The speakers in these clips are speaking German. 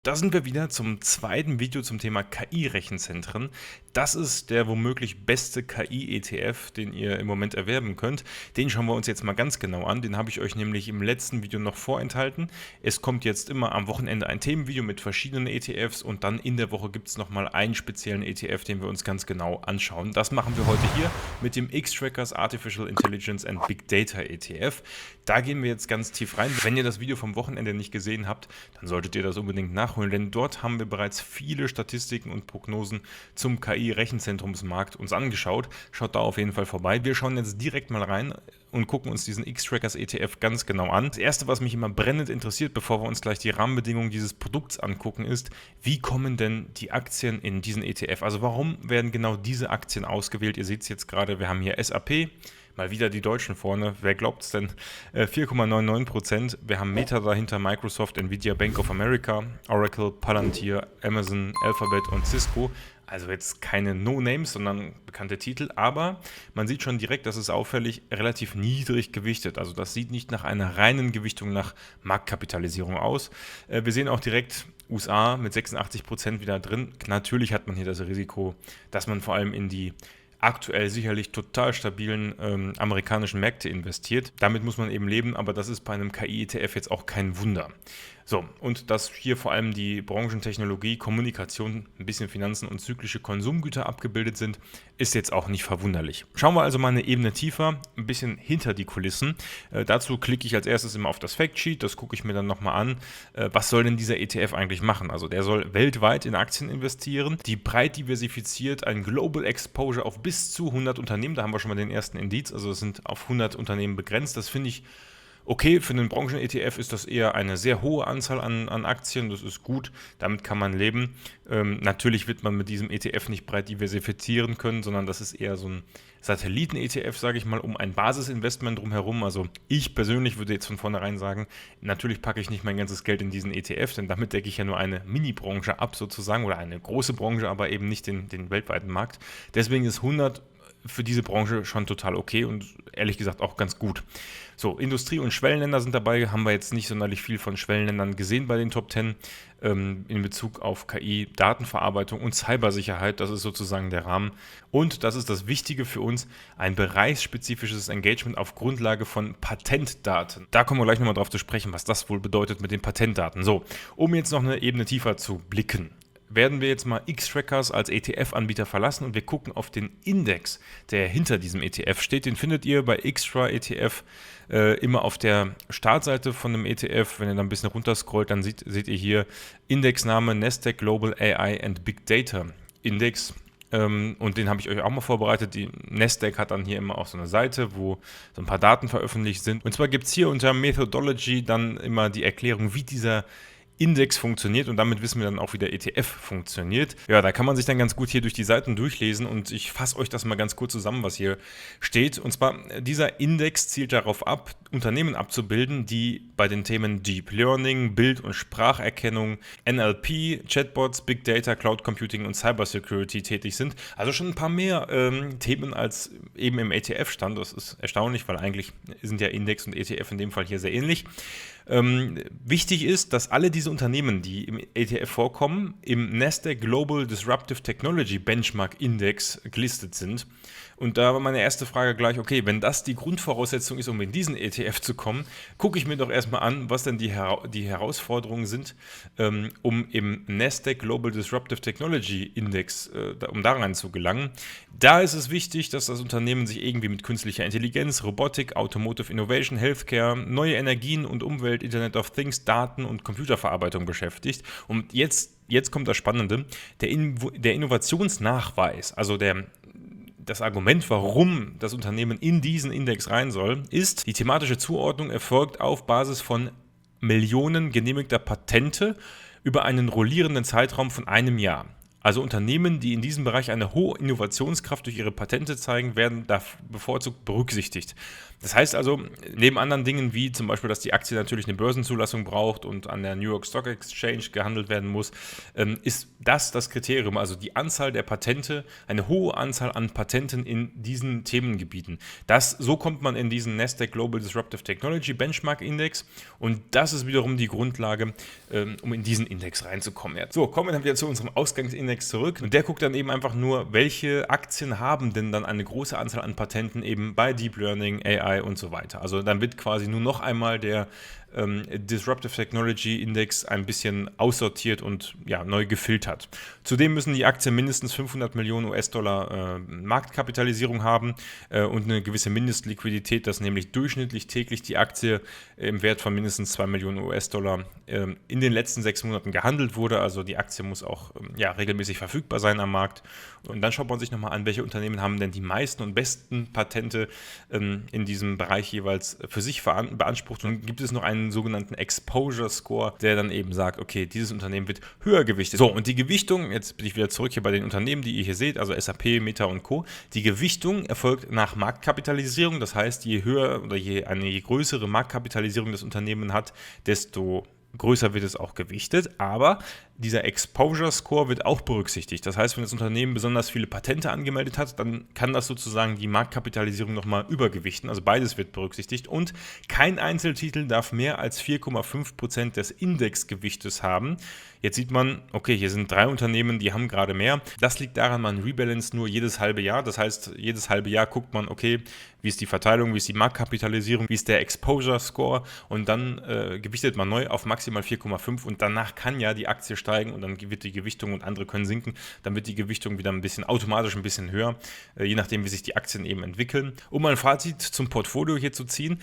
Da sind wir wieder zum zweiten Video zum Thema KI-Rechenzentren. Das ist der womöglich beste KI-ETF, den ihr im Moment erwerben könnt. Den schauen wir uns jetzt mal ganz genau an. Den habe ich euch nämlich im letzten Video noch vorenthalten. Es kommt jetzt immer am Wochenende ein Themenvideo mit verschiedenen ETFs und dann in der Woche gibt es nochmal einen speziellen ETF, den wir uns ganz genau anschauen. Das machen wir heute hier mit dem Xtrackers Artificial Intelligence and Big Data ETF. Da gehen wir jetzt ganz tief rein. Wenn ihr das Video vom Wochenende nicht gesehen habt, dann solltet ihr das unbedingt nachholen, denn dort haben wir bereits viele Statistiken und Prognosen zum KI-Rechenzentrumsmarkt uns angeschaut. Schaut da auf jeden Fall vorbei. Wir schauen jetzt direkt mal rein und gucken uns diesen Xtrackers ETF ganz genau an. Das erste, was mich immer brennend interessiert, bevor wir uns gleich die Rahmenbedingungen dieses Produkts angucken, ist, wie kommen denn die Aktien in diesen ETF? Also warum werden genau diese Aktien ausgewählt? Ihr seht es jetzt gerade, wir haben hier SAP, mal wieder die Deutschen vorne. Wer glaubt es denn? 4,99%. Wir haben Meta dahinter, Microsoft, Nvidia, Bank of America, Oracle, Palantir, Amazon, Alphabet und Cisco. Also jetzt keine No-Names, sondern bekannte Titel. Aber man sieht schon direkt, dass es auffällig relativ niedrig gewichtet. Also das sieht nicht nach einer reinen Gewichtung nach Marktkapitalisierung aus. Wir sehen auch direkt USA mit 86% wieder drin. Natürlich hat man hier das Risiko, dass man vor allem in die aktuell sicherlich total stabilen amerikanischen Märkte investiert. Damit muss man eben leben, aber das ist bei einem KI-ETF jetzt auch kein Wunder. So, und dass hier vor allem die Branchen Technologie, Kommunikation, ein bisschen Finanzen und zyklische Konsumgüter abgebildet sind, ist jetzt auch nicht verwunderlich. Schauen wir also mal eine Ebene tiefer, ein bisschen hinter die Kulissen. Dazu klicke ich als erstes immer auf das Factsheet, das gucke ich mir dann nochmal an. Was soll denn dieser ETF eigentlich machen? Also der soll weltweit in Aktien investieren, die breit diversifiziert, ein Global Exposure auf bis zu 100 Unternehmen, da haben wir schon mal den ersten Indiz, also es sind auf 100 Unternehmen begrenzt, das finde ich okay. Für einen Branchen-ETF ist das eher eine sehr hohe Anzahl an Aktien, das ist gut, damit kann man leben. Natürlich wird man mit diesem ETF nicht breit diversifizieren können, sondern das ist eher so ein Satelliten-ETF, sage ich mal, um ein Basisinvestment drumherum. Also ich persönlich würde jetzt von vornherein sagen, natürlich packe ich nicht mein ganzes Geld in diesen ETF, denn damit decke ich ja nur eine Mini-Branche ab sozusagen oder eine große Branche, aber eben nicht den weltweiten Markt. Deswegen ist 100 für diese Branche schon total okay und ehrlich gesagt auch ganz gut. So, Industrie- und Schwellenländer sind dabei, haben wir jetzt nicht sonderlich viel von Schwellenländern gesehen bei den Top 10 in Bezug auf KI, Datenverarbeitung und Cybersicherheit. Das ist sozusagen der Rahmen. Und das ist das Wichtige für uns, ein bereichsspezifisches Engagement auf Grundlage von Patentdaten. Da kommen wir gleich nochmal drauf zu sprechen, was das wohl bedeutet mit den Patentdaten. So, um jetzt noch eine Ebene tiefer zu blicken, werden wir jetzt mal Xtrackers als ETF-Anbieter verlassen und wir gucken auf den Index, der hinter diesem ETF steht. Den findet ihr bei Xtra ETF immer auf der Startseite von einem ETF. Wenn ihr da ein bisschen runterscrollt, dann seht ihr hier Indexname Nasdaq Global AI and Big Data Index. Und den habe ich euch auch mal vorbereitet. Die Nasdaq hat dann hier immer auch so eine Seite, wo so ein paar Daten veröffentlicht sind. Und zwar gibt es hier unter Methodology dann immer die Erklärung, wie dieser Index funktioniert und damit wissen wir dann auch, wie der ETF funktioniert. Ja, da kann man sich dann ganz gut hier durch die Seiten durchlesen und ich fasse euch das mal ganz kurz zusammen, was hier steht. Und zwar, dieser Index zielt darauf ab, Unternehmen abzubilden, die bei den Themen Deep Learning, Bild- und Spracherkennung, NLP, Chatbots, Big Data, Cloud Computing und Cybersecurity tätig sind. Also schon ein paar mehr Themen als eben im ETF stand. Das ist erstaunlich, weil eigentlich sind ja Index und ETF in dem Fall hier sehr ähnlich. Wichtig ist, dass alle diese Unternehmen, die im ETF vorkommen, im Nasdaq Global Disruptive Technology Benchmark Index gelistet sind. Und da war meine erste Frage gleich, okay, wenn das die Grundvoraussetzung ist, um in diesen ETF zu kommen, gucke ich mir doch erstmal an, was denn die Herausforderungen sind, um im Nasdaq Global Disruptive Technology Index, um da rein zu gelangen. Da ist es wichtig, dass das Unternehmen sich irgendwie mit künstlicher Intelligenz, Robotik, Automotive Innovation, Healthcare, neue Energien und Umwelt, Internet of Things, Daten und Computerverarbeitung beschäftigt. Und jetzt kommt das Spannende, der Innovationsnachweis, also das Argument, warum das Unternehmen in diesen Index rein soll, ist, die thematische Zuordnung erfolgt auf Basis von Millionen genehmigter Patente über einen rollierenden Zeitraum von einem Jahr. Also Unternehmen, die in diesem Bereich eine hohe Innovationskraft durch ihre Patente zeigen, werden da bevorzugt berücksichtigt. Das heißt also, neben anderen Dingen wie zum Beispiel, dass die Aktie natürlich eine Börsenzulassung braucht und an der New York Stock Exchange gehandelt werden muss, ist das Kriterium, also die Anzahl der Patente, eine hohe Anzahl an Patenten in diesen Themengebieten. So kommt man in diesen Nasdaq Global Disruptive Technology Benchmark Index und das ist wiederum die Grundlage, um in diesen Index reinzukommen. So, kommen wir dann wieder zu unserem Ausgangsindex zurück und der guckt dann eben einfach nur, welche Aktien haben denn dann eine große Anzahl an Patenten eben bei Deep Learning, AI und so weiter. Also dann wird quasi nur noch einmal der Disruptive Technology Index ein bisschen aussortiert und ja, neu gefiltert. Zudem müssen die Aktien mindestens 500 Millionen US-Dollar Marktkapitalisierung haben und eine gewisse Mindestliquidität, dass nämlich durchschnittlich täglich die Aktie im Wert von mindestens 2 Millionen US-Dollar in den letzten 6 Monaten gehandelt wurde. Also die Aktie muss auch regelmäßig verfügbar sein am Markt. Und dann schaut man sich nochmal an, welche Unternehmen haben denn die meisten und besten Patente in diesem Bereich jeweils für sich beansprucht. Und gibt es noch einen sogenannten Exposure Score, der dann eben sagt, okay, dieses Unternehmen wird höher gewichtet. So, und die Gewichtung, jetzt bin ich wieder zurück hier bei den Unternehmen, die ihr hier seht, also SAP, Meta und Co. Die Gewichtung erfolgt nach Marktkapitalisierung, das heißt, je höher oder je größere Marktkapitalisierung das Unternehmen hat, desto größer wird es auch gewichtet, aber dieser Exposure Score wird auch berücksichtigt. Das heißt, wenn das Unternehmen besonders viele Patente angemeldet hat, dann kann das sozusagen die Marktkapitalisierung nochmal übergewichten. Also beides wird berücksichtigt und kein Einzeltitel darf mehr als 4,5% des Indexgewichtes haben. Jetzt sieht man, okay, hier sind 3 Unternehmen, die haben gerade mehr. Das liegt daran, man rebalanced nur jedes halbe Jahr. Das heißt, jedes halbe Jahr guckt man, okay, wie ist die Verteilung, wie ist die Marktkapitalisierung, wie ist der Exposure Score und dann gewichtet man neu auf maximal 4,5 und danach kann ja die Aktie steigen und dann wird die Gewichtung und andere können sinken. Dann wird die Gewichtung wieder automatisch ein bisschen höher, je nachdem, wie sich die Aktien eben entwickeln. Um mal ein Fazit zum Portfolio hier zu ziehen,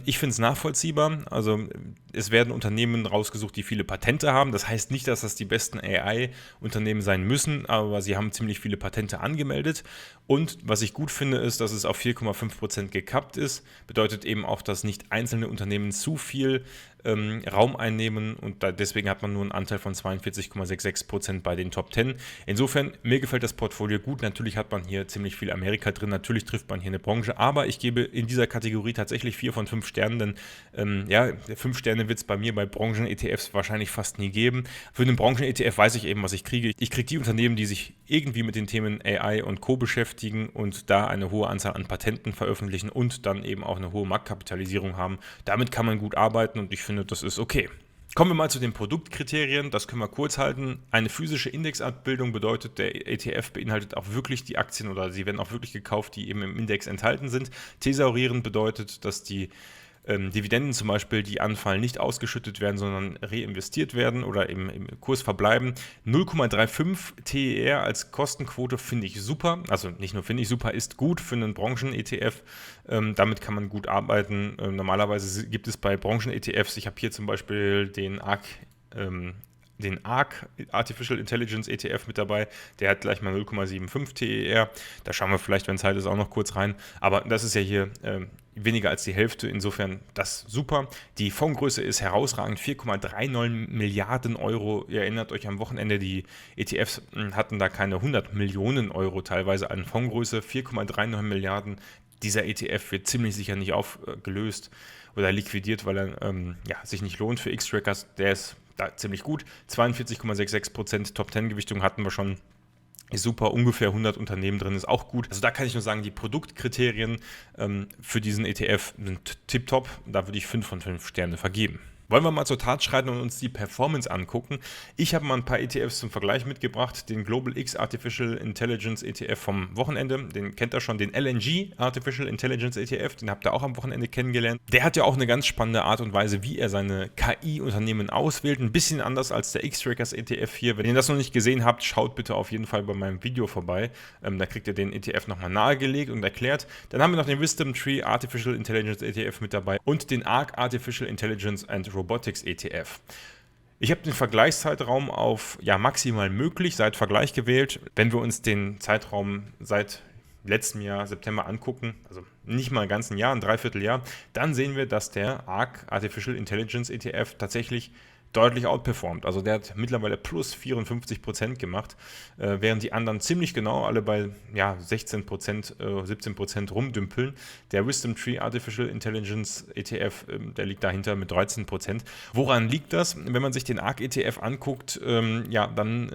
ich finde es nachvollziehbar. Also es werden Unternehmen rausgesucht, die viele Patente haben. Das heißt nicht, dass das die besten AI-Unternehmen sein müssen, aber sie haben ziemlich viele Patente angemeldet. Und was ich gut finde, ist, dass es auf 4,5% gekappt ist. Bedeutet eben auch, dass nicht einzelne Unternehmen zu viel Raum einnehmen und deswegen hat man nur einen Anteil von 42,66% bei den Top 10. Insofern, mir gefällt das Portfolio gut. Natürlich hat man hier ziemlich viel Amerika drin, natürlich trifft man hier eine Branche, aber ich gebe in dieser Kategorie tatsächlich 4 von 5 Sternen, denn 5 Sterne wird es bei mir bei Branchen-ETFs wahrscheinlich fast nie geben. Für einen Branchen-ETF weiß ich eben, was ich kriege. Ich kriege die Unternehmen, die sich irgendwie mit den Themen AI und Co. beschäftigen und da eine hohe Anzahl an Patenten veröffentlichen und dann eben auch eine hohe Marktkapitalisierung haben. Damit kann man gut arbeiten und ich finde, das ist okay. Kommen wir mal zu den Produktkriterien, das können wir kurz halten. Eine physische Indexabbildung bedeutet, der ETF beinhaltet auch wirklich die Aktien oder sie werden auch wirklich gekauft, die eben im Index enthalten sind. Thesaurierend bedeutet, dass die Dividenden zum Beispiel, die anfallen, nicht ausgeschüttet werden, sondern reinvestiert werden oder im Kurs verbleiben. 0,35 TER als Kostenquote finde ich super. Also nicht nur finde ich super, ist gut für einen Branchen-ETF. Damit kann man gut arbeiten. Normalerweise gibt es bei Branchen-ETFs, ich habe hier zum Beispiel den ARK Artificial Intelligence ETF mit dabei, der hat gleich mal 0,75 TER. Da schauen wir vielleicht, wenn Zeit ist, auch noch kurz rein. Aber das ist ja hier weniger als die Hälfte, insofern das super. Die Fondsgröße ist herausragend, 4,39 Milliarden Euro. Ihr erinnert euch am Wochenende, die ETFs hatten da keine 100 Millionen Euro teilweise an Fondsgröße, 4,39 Milliarden. Dieser ETF wird ziemlich sicher nicht aufgelöst oder liquidiert, weil er sich nicht lohnt für X-Trackers. Der ist da ziemlich gut. 42,66% Top-10-Gewichtung hatten wir schon. Ist super, ungefähr 100 Unternehmen drin, ist auch gut. Also da kann ich nur sagen, die Produktkriterien für diesen ETF sind tipptopp. Da würde ich 5 von 5 Sterne vergeben. Wollen wir mal zur Tat schreiten und uns die Performance angucken. Ich habe mal ein paar ETFs zum Vergleich mitgebracht. Den Global X Artificial Intelligence ETF vom Wochenende, den kennt ihr schon. Den LNG Artificial Intelligence ETF, den habt ihr auch am Wochenende kennengelernt. Der hat ja auch eine ganz spannende Art und Weise, wie er seine KI-Unternehmen auswählt. Ein bisschen anders als der X-Trackers ETF hier. Wenn ihr das noch nicht gesehen habt, schaut bitte auf jeden Fall bei meinem Video vorbei. Da kriegt ihr den ETF nochmal nahegelegt und erklärt. Dann haben wir noch den Wisdom Tree Artificial Intelligence ETF mit dabei und den ARK Artificial Intelligence and Robotics ETF. Ich habe den Vergleichszeitraum auf maximal möglich seit Vergleich gewählt. Wenn wir uns den Zeitraum seit letztem Jahr September angucken, also nicht mal ein Jahr, ein Dreivierteljahr, dann sehen wir, dass der ARK Artificial Intelligence ETF tatsächlich deutlich outperformt. Also der hat mittlerweile plus 54% gemacht, während die anderen ziemlich genau alle bei 16%, 17% rumdümpeln. Der Wisdom Tree Artificial Intelligence ETF, der liegt dahinter mit 13%. Woran liegt das? Wenn man sich den ARK ETF anguckt, dann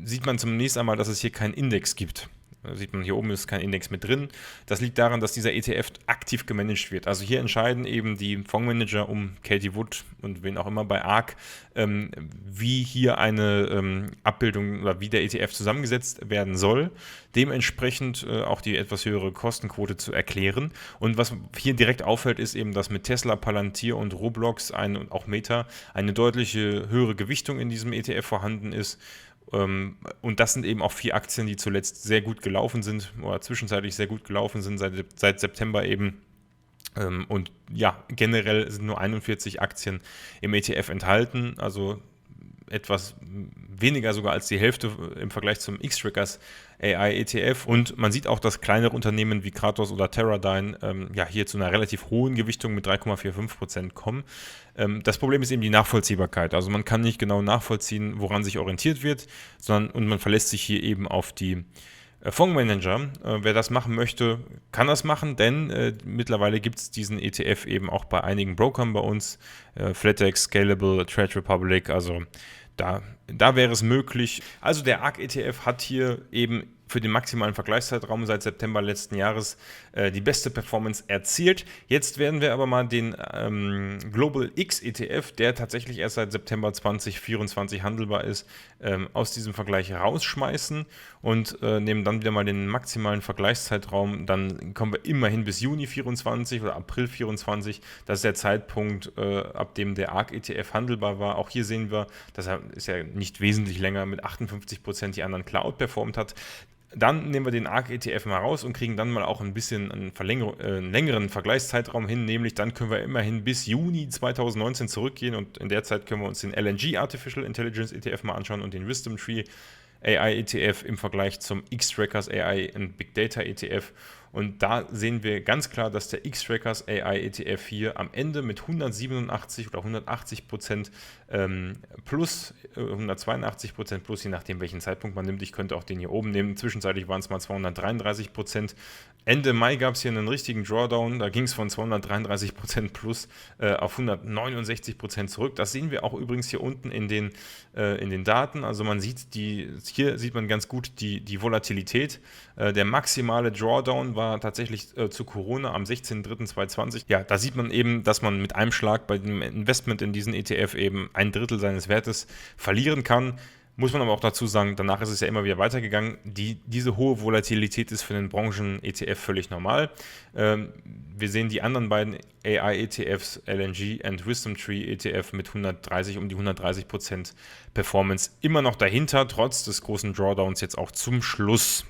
sieht man zunächst einmal, dass es hier keinen Index gibt. Sieht man, hier oben ist kein Index mit drin. Das liegt daran, dass dieser ETF aktiv gemanagt wird. Also hier entscheiden eben die Fondsmanager um Katie Wood und wen auch immer bei ARK, wie hier eine Abbildung oder wie der ETF zusammengesetzt werden soll. Dementsprechend auch die etwas höhere Kostenquote zu erklären. Und was hier direkt auffällt, ist eben, dass mit Tesla, Palantir und Roblox und auch Meta eine deutliche höhere Gewichtung in diesem ETF vorhanden ist. Und das sind eben auch 4 Aktien, die zuletzt sehr gut gelaufen sind oder zwischenzeitlich sehr gut gelaufen sind, seit September eben. Und ja, generell sind nur 41 Aktien im ETF enthalten, also etwas weniger sogar als die Hälfte im Vergleich zum X-Trackers AI ETF. Und man sieht auch, dass kleinere Unternehmen wie Kratos oder Teradyne hier zu einer relativ hohen Gewichtung mit 3,45% kommen. Das Problem ist eben die Nachvollziehbarkeit. Also man kann nicht genau nachvollziehen, woran sich orientiert wird, und man verlässt sich hier eben auf die Fondsmanager. Wer das machen möchte, kann das machen, denn mittlerweile gibt es diesen ETF eben auch bei einigen Brokern bei uns, Flatex, Scalable, Trade Republic, also da wäre es möglich. Also der ARK ETF hat hier eben für den maximalen Vergleichszeitraum seit September letzten Jahres die beste Performance erzielt. Jetzt werden wir aber mal den Global X ETF, der tatsächlich erst seit September 2024 handelbar ist, aus diesem Vergleich rausschmeißen und nehmen dann wieder mal den maximalen Vergleichszeitraum. Dann kommen wir immerhin bis Juni 24 oder April 24. Das ist der Zeitpunkt, ab dem der ARK ETF handelbar war. Auch hier sehen wir, dass er ist ja nicht wesentlich länger mit 58% die anderen klar outperformt hat. Dann nehmen wir den ARK ETF mal raus und kriegen dann mal auch ein bisschen einen längeren Vergleichszeitraum hin, nämlich dann können wir immerhin bis Juni 2019 zurückgehen und in der Zeit können wir uns den LNG Artificial Intelligence ETF mal anschauen und den Wisdom Tree AI ETF im Vergleich zum X-Trackers AI und Big Data ETF. Und da sehen wir ganz klar, dass der X-Trackers AI ETF hier am Ende mit 187 oder 180% plus, 182% plus, je nachdem welchen Zeitpunkt man nimmt. Ich könnte auch den hier oben nehmen. Zwischenzeitlich waren es mal 233%. Ende Mai gab es hier einen richtigen Drawdown. Da ging es von 233% plus auf 169% zurück. Das sehen wir auch übrigens hier unten in den Daten. Also man sieht, hier sieht man ganz gut die Volatilität. Der maximale Drawdown war tatsächlich zu Corona am 16.03.2020. Ja, da sieht man eben, dass man mit einem Schlag bei dem Investment in diesen ETF eben 1/3 seines Wertes verlieren kann. Muss man aber auch dazu sagen, danach ist es ja immer wieder weitergegangen. Diese hohe Volatilität ist für den Branchen-ETF völlig normal. Wir sehen die anderen beiden AI-ETFs, LNG und Wisdom Tree ETF mit um die 130% Performance immer noch dahinter, trotz des großen Drawdowns jetzt auch zum Schluss.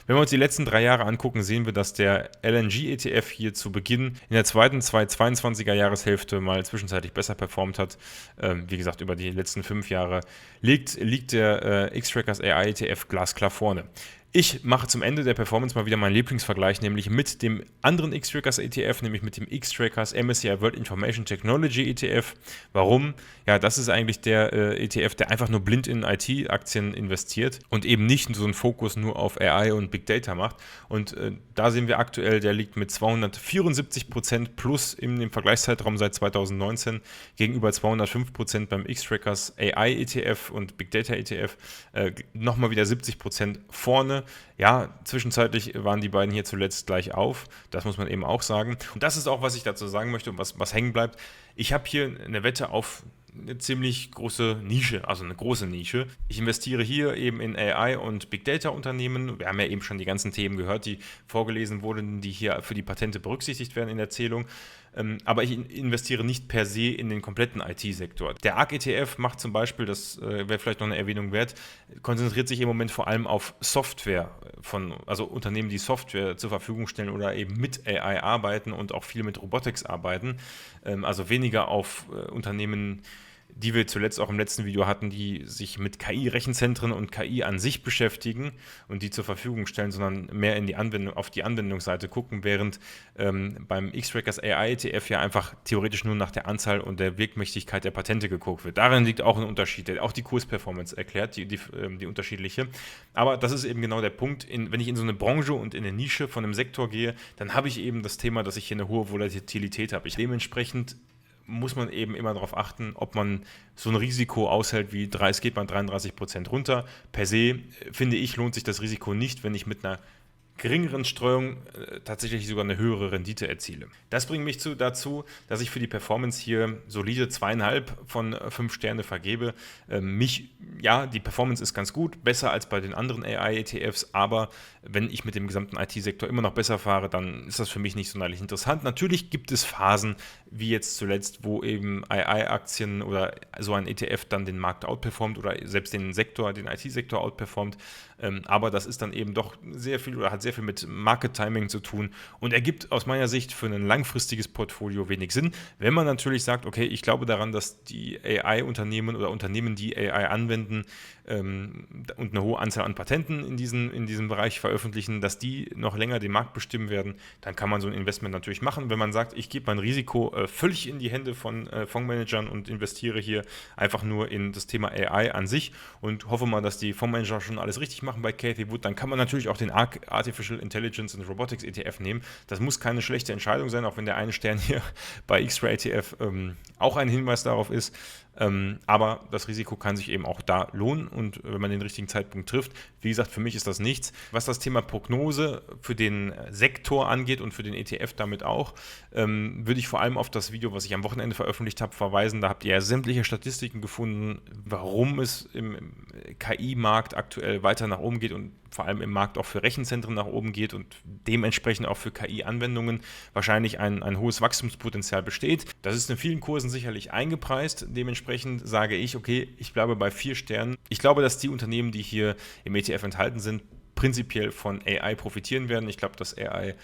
Wenn wir uns die letzten 3 Jahre angucken, sehen wir, dass der LNG-ETF hier zu Beginn in der zweiten 2022er Jahreshälfte mal zwischenzeitlich besser performt hat. Wie gesagt, über die letzten 5 Jahre liegt der X-Trackers AI-ETF glasklar vorne. Ich mache zum Ende der Performance mal wieder meinen Lieblingsvergleich, nämlich mit dem anderen X-Trackers ETF, nämlich mit dem X-Trackers MSCI World Information Technology ETF. Warum? Ja, das ist eigentlich der ETF, der einfach nur blind in IT-Aktien investiert und eben nicht so einen Fokus nur auf AI und Big Data macht. Und da sehen wir aktuell, der liegt mit 274% plus in dem Vergleichszeitraum seit 2019 gegenüber 205% beim X-Trackers AI ETF und Big Data ETF, nochmal wieder 70% vorne. Ja, zwischenzeitlich waren die beiden hier zuletzt gleich auf. Das muss man eben auch sagen. Und das ist auch, was ich dazu sagen möchte und was hängen bleibt. Ich habe hier eine Wette auf eine ziemlich große Nische, also eine große Nische. Ich investiere hier eben in AI und Big Data Unternehmen. Wir haben ja eben schon die ganzen Themen gehört, die vorgelesen wurden, die hier für die Patente berücksichtigt werden in der Zählung. Aber ich investiere nicht per se in den kompletten IT-Sektor. Der ARK ETF macht zum Beispiel, das wäre vielleicht noch eine Erwähnung wert, konzentriert sich im Moment vor allem auf Software also Unternehmen, die Software zur Verfügung stellen oder eben mit AI arbeiten und auch viel mit Robotics arbeiten. Also weniger auf Unternehmen die wir zuletzt auch im letzten Video hatten, die sich mit KI-Rechenzentren und KI an sich beschäftigen und die zur Verfügung stellen, sondern mehr in die Anwendung, auf die Anwendungsseite gucken, während beim Xtrackers AI ETF ja einfach theoretisch nur nach der Anzahl und der Wirkmächtigkeit der Patente geguckt wird. Darin liegt auch ein Unterschied, der auch die Kursperformance erklärt, die unterschiedliche. Aber das ist eben genau der Punkt, wenn ich in so eine Branche und in eine Nische von einem Sektor gehe, dann habe ich eben das Thema, dass ich hier eine hohe Volatilität habe. Dementsprechend muss man eben immer darauf achten, ob man so ein Risiko aushält wie es geht mal 33% runter. Per se, finde ich, lohnt sich das Risiko nicht, wenn ich mit einer geringeren Streuung tatsächlich sogar eine höhere Rendite erziele. Das bringt mich dazu, dass ich für die Performance hier solide 2,5 von 5 Sterne vergebe. Die Performance ist ganz gut, besser als bei den anderen AI-ETFs, aber wenn ich mit dem gesamten IT-Sektor immer noch besser fahre, dann ist das für mich nicht sonderlich interessant. Natürlich gibt es Phasen, wie jetzt zuletzt, wo eben AI-Aktien oder so ein ETF dann den Markt outperformt oder selbst den IT-Sektor outperformt, aber das ist dann eben doch sehr viel oder hat sehr viel mit Market-Timing zu tun und ergibt aus meiner Sicht für ein langfristiges Portfolio wenig Sinn. Wenn man natürlich sagt, okay, ich glaube daran, dass die AI-Unternehmen oder Unternehmen, die AI anwenden und eine hohe Anzahl an Patenten in diesem Bereich veröffentlichen, dass die noch länger den Markt bestimmen werden, dann kann man so ein Investment natürlich machen. Wenn man sagt, ich gebe mein Risiko völlig in die Hände von Fondsmanagern und investiere hier einfach nur in das Thema AI an sich und hoffe mal, dass die Fondsmanager schon alles richtig machen bei Cathie Wood, dann kann man natürlich auch den Artificial Intelligence and Robotics ETF nehmen. Das muss keine schlechte Entscheidung sein, auch wenn der eine Stern hier bei Xray ETF auch ein Hinweis darauf ist. Aber das Risiko kann sich eben auch da lohnen und wenn man den richtigen Zeitpunkt trifft, wie gesagt, für mich ist das nichts. Was das Thema Prognose für den Sektor angeht und für den ETF damit auch, würde ich vor allem auf das Video, was ich am Wochenende veröffentlicht habe, verweisen. Da habt ihr ja sämtliche Statistiken gefunden, warum es im KI-Markt aktuell weiter nach oben geht und vor allem im Markt auch für Rechenzentren nach oben geht und dementsprechend auch für KI-Anwendungen wahrscheinlich ein hohes Wachstumspotenzial besteht. Das ist in vielen Kursen sicherlich eingepreist. Dementsprechend sage ich, okay, ich bleibe bei 4 Sternen. Ich glaube, dass die Unternehmen, die hier im ETF enthalten sind, prinzipiell von AI profitieren werden. Ich glaube, dass AI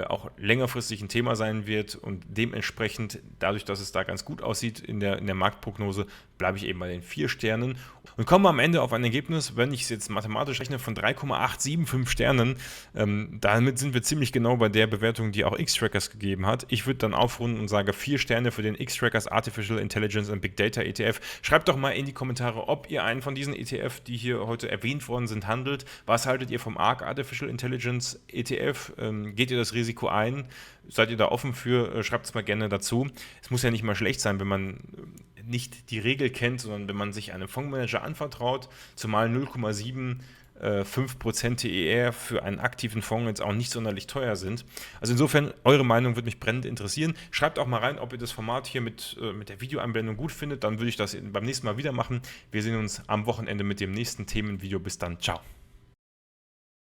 auch längerfristig ein Thema sein wird und dementsprechend, dadurch, dass es da ganz gut aussieht in der Marktprognose, bleibe ich eben bei den 4 Sternen und komme am Ende auf ein Ergebnis, wenn ich es jetzt mathematisch rechne, von 3,875 Sternen. Damit sind wir ziemlich genau bei der Bewertung, die auch Xtrackers gegeben hat. Ich würde dann aufrunden und sage 4 Sterne für den Xtrackers Artificial Intelligence and Big Data ETF. Schreibt doch mal in die Kommentare, ob ihr einen von diesen ETF, die hier heute erwähnt worden sind, handelt. Was haltet ihr vom ARK Artificial Intelligence ETF? Geht ihr das Risiko ein? Seid ihr da offen für? Schreibt es mal gerne dazu. Es muss ja nicht mal schlecht sein, wenn man nicht die Regel kennt, sondern wenn man sich einem Fondsmanager anvertraut, zumal 0,75% TER für einen aktiven Fonds jetzt auch nicht sonderlich teuer sind. Also insofern, eure Meinung würde mich brennend interessieren. Schreibt auch mal rein, ob ihr das Format hier mit der Videoeinblendung gut findet. Dann würde ich das beim nächsten Mal wieder machen. Wir sehen uns am Wochenende mit dem nächsten Themenvideo. Bis dann. Ciao.